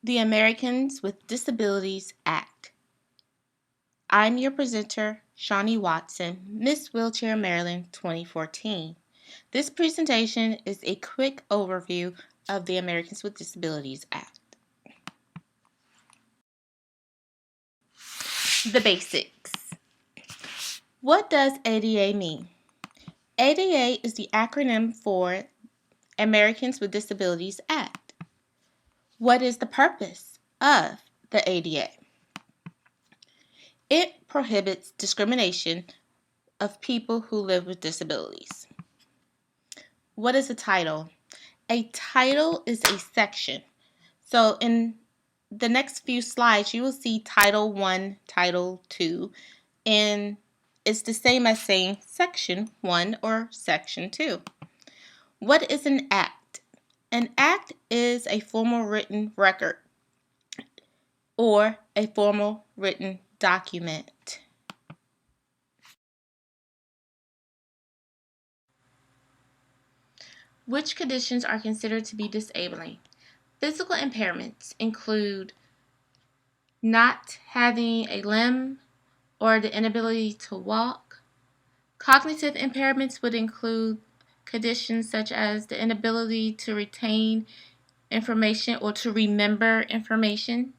The Americans with Disabilities Act. I'm your presenter, Shawnee Watson, Ms.Wheelchair, Maryland, 2014. This presentation is a quick overview of the Americans with Disabilities Act. The basics. What does ADA mean? ADA is the acronym for Americans with Disabilities Act. What is the purpose of the ADA? It prohibits discrimination of people who live with disabilities. What is a title? A title is a section. So in the next few slides, you will see Title 1, Title 2, and it's the same as saying Section 1 or Section 2. What is an act? An act is a formal written record or a formal written document. Which conditions are considered to be disabling? Physical impairments include not having a limb or the inability to walk. Cognitive impairments would include conditions such as the inability to retain information or to remember information.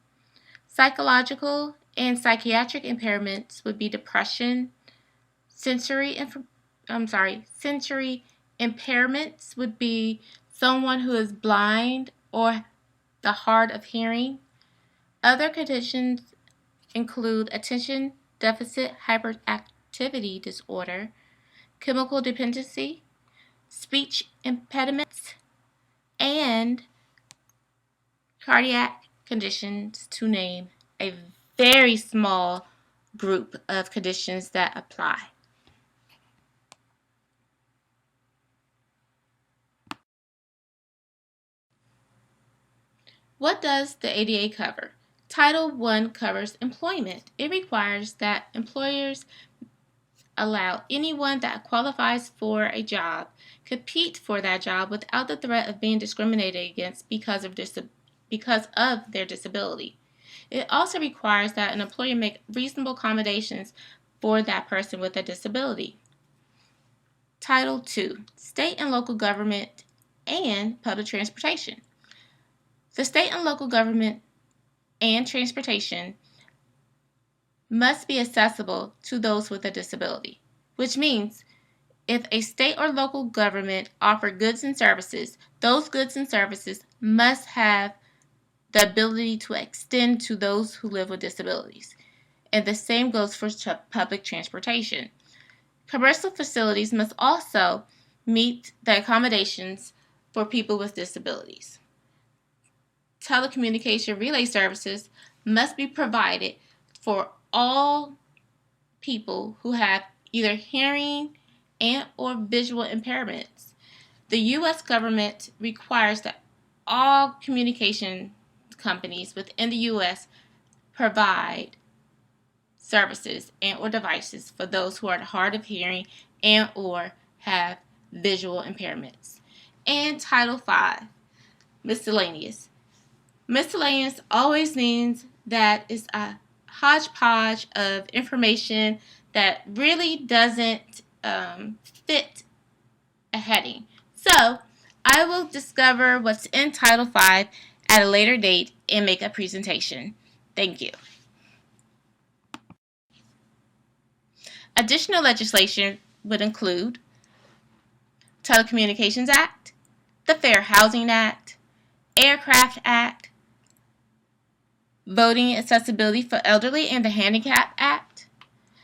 Psychological and psychiatric impairments would be depression. Sensory impairments would be someone who is blind or the hard of hearing. Other conditions include attention deficit hyperactivity disorder, chemical dependency, speech impediments, and cardiac conditions, to name a very small group of conditions that apply. What does the ADA cover? Title I covers employment. It requires that employers allow anyone that qualifies for a job compete for that job without the threat of being discriminated against because of their disability. It also requires that an employer make reasonable accommodations for that person with a disability. Title II, State and Local Government and Public Transportation. The state and local government and transportation must be accessible to those with a disability, which means if a state or local government offer goods and services, those goods and services must have the ability to extend to those who live with disabilities. And the same goes for public transportation. Commercial facilities must also meet the accommodations for people with disabilities. Telecommunication relay services must be provided for all people who have either hearing and or visual impairments. The U.S. government requires that all communication companies within the U.S. provide services and or devices for those who are hard of hearing and or have visual impairments. And Title V, miscellaneous. Miscellaneous always means that it's a hodgepodge of information that really doesn't fit a heading. So I will discover what's in Title V at a later date and make a presentation. Thank you. Additional legislation would include Telecommunications Act, the Fair Housing Act, Aircraft Act, Voting Accessibility for Elderly and the Handicap Act,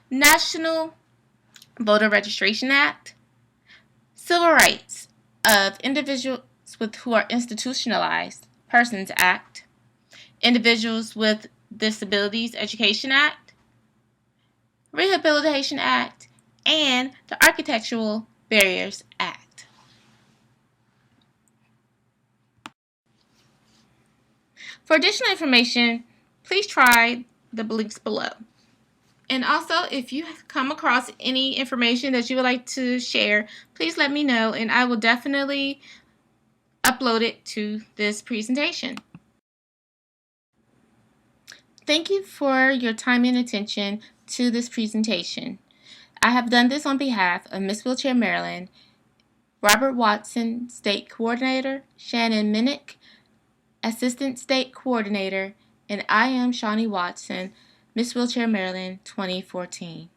National Voter Registration Act, Civil Rights of Individuals who are Institutionalized Persons Act, Individuals with Disabilities Education Act, Rehabilitation Act, and the Architectural Barriers Act. For additional information, please try the links below. And also, if you come across any information that you would like to share, please let me know and I will definitely upload it to this presentation. Thank you for your time and attention to this presentation. I have done this on behalf of Ms. Wheelchair Maryland, Robert Watson, State Coordinator, Shannon Minnick, Assistant State Coordinator, and I am Shawnee Watson, Ms. Wheelchair Maryland 2014.